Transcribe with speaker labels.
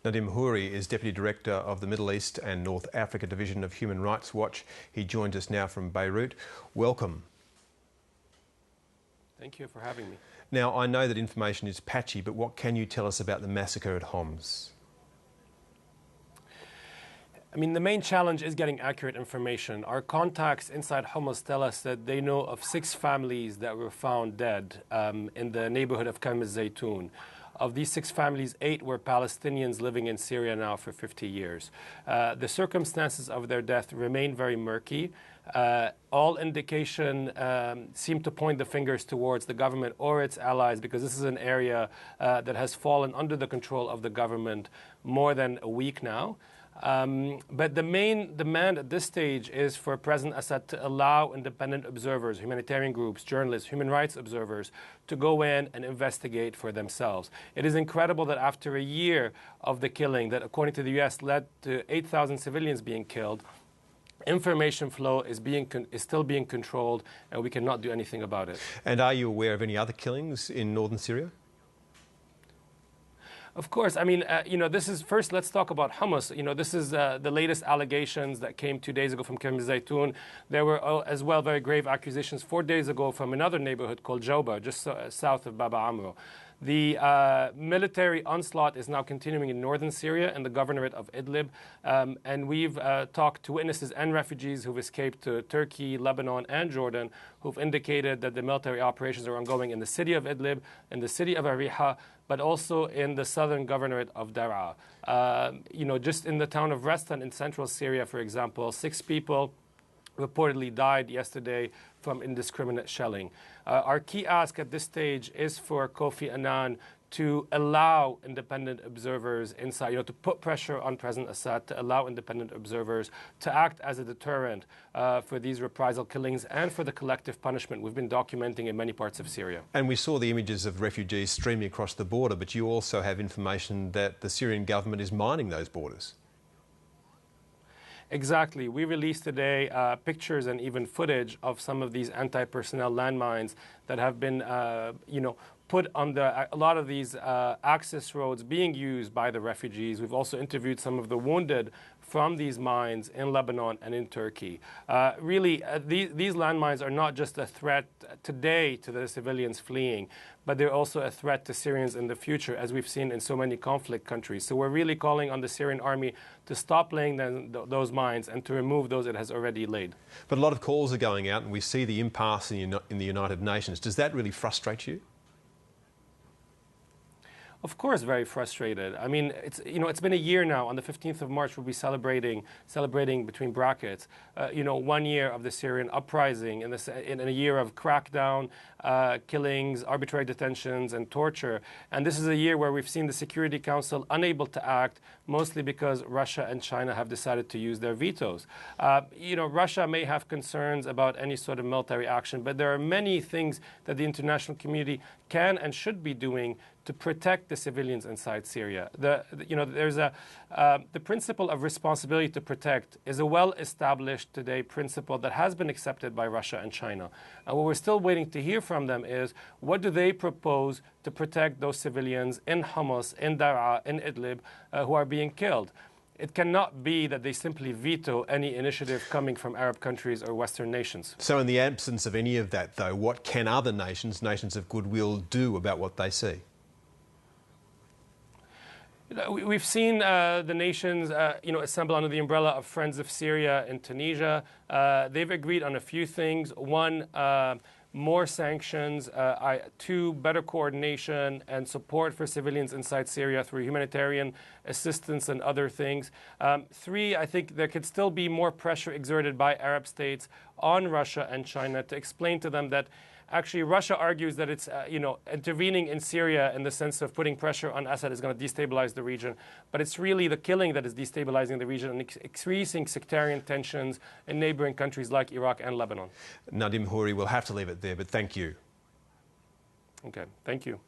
Speaker 1: Nadim Houry is Deputy Director of the Middle East and North Africa Division of Human Rights Watch. He joins us now from Beirut. Welcome.
Speaker 2: Thank you for having me.
Speaker 1: Now, I know that information is patchy, but what can you tell us about the massacre at Homs?
Speaker 2: I mean, the main challenge is getting accurate information. Our contacts inside Homs tell us that they know of 6 families that were found dead in the neighborhood of Karm al-Zaytoun. Of these 6 families, 8 were Palestinians living in Syria now for 50 years. The circumstances of their death remain very murky. All indication seem to point the fingers towards the government or its allies, because this is an area that has fallen under the control of the government more than a week now. But the main demand at this stage is for President Assad to allow independent observers, humanitarian groups, journalists, human rights observers to go in and investigate for themselves. It is incredible that after a year of the killing that, according to the U.S., led to 8,000 civilians being killed, information flow is still being controlled, and we cannot do anything about it.
Speaker 1: And are you aware of any other killings in northern Syria?
Speaker 2: Of course. I mean, this is, first, let's talk about Homs. This is the latest allegations that came 2 days ago from Karm al-Zaytoun. There were as well very grave accusations 4 days ago from another neighborhood called Jawba, just south of Baba Amro. The military onslaught is now continuing in northern Syria in the governorate of Idlib. And we've talked to witnesses and refugees who've escaped to Turkey, Lebanon, and Jordan, who've indicated that the military operations are ongoing in the city of Idlib, in the city of Ariha, but also in the southern governorate of Daraa. Just in the town of Restan in central Syria, for example, 6 people reportedly died yesterday from indiscriminate shelling. Our key ask at this stage is for Kofi Annan to allow independent observers inside, to put pressure on President Assad to allow independent observers to act as a deterrent for these reprisal killings and for the collective punishment we've been documenting in many parts of Syria.
Speaker 1: And we saw the images of refugees streaming across the border, but you also have information that the Syrian government is mining those borders.
Speaker 2: Exactly. We released today pictures and even footage of some of these anti-personnel landmines that have been, put on a lot of these access roads being used by the refugees. We've also interviewed some of the wounded from these mines in Lebanon and in Turkey. These landmines are not just a threat today to the civilians fleeing, but they're also a threat to Syrians in the future, as we've seen in so many conflict countries. So we're really calling on the Syrian army to stop laying those mines and to remove those it has already laid.
Speaker 1: But a lot of calls are going out, and we see the impasse in the United Nations. Does that really frustrate you?
Speaker 2: Of course, very frustrated. I mean, it's been a year now. On the 15th of March, we'll be celebrating between brackets, 1 year of the Syrian uprising, in a year of crackdown, killings, arbitrary detentions, and torture. And this is a year where we've seen the Security Council unable to act, mostly because Russia and China have decided to use their vetoes. Russia may have concerns about any sort of military action, but there are many things that the international community can and should be doing to protect the civilians inside Syria. The principle of responsibility to protect is a well-established today principle that has been accepted by Russia and China. And what we're still waiting to hear from them is, what do they propose to protect those civilians in Homs, in Daraa, in Idlib, who are being killed? It cannot be that they simply veto any initiative coming from Arab countries or Western nations.
Speaker 1: So in the absence of any of that, though, what can other nations of goodwill, do about what they see?
Speaker 2: We've seen the nations, assemble under the umbrella of Friends of Syria in Tunisia. They've agreed on a few things. 1, more sanctions. 2, better coordination and support for civilians inside Syria through humanitarian assistance and other things. 3, I think there could still be more pressure exerted by Arab states on Russia and China to explain to them that actually, Russia argues that it's, intervening in Syria in the sense of putting pressure on Assad is going to destabilize the region. But it's really the killing that is destabilizing the region and increasing sectarian tensions in neighboring countries like Iraq and Lebanon.
Speaker 1: Nadim Houry, we'll have to leave it there, but thank you.
Speaker 2: Okay, thank you.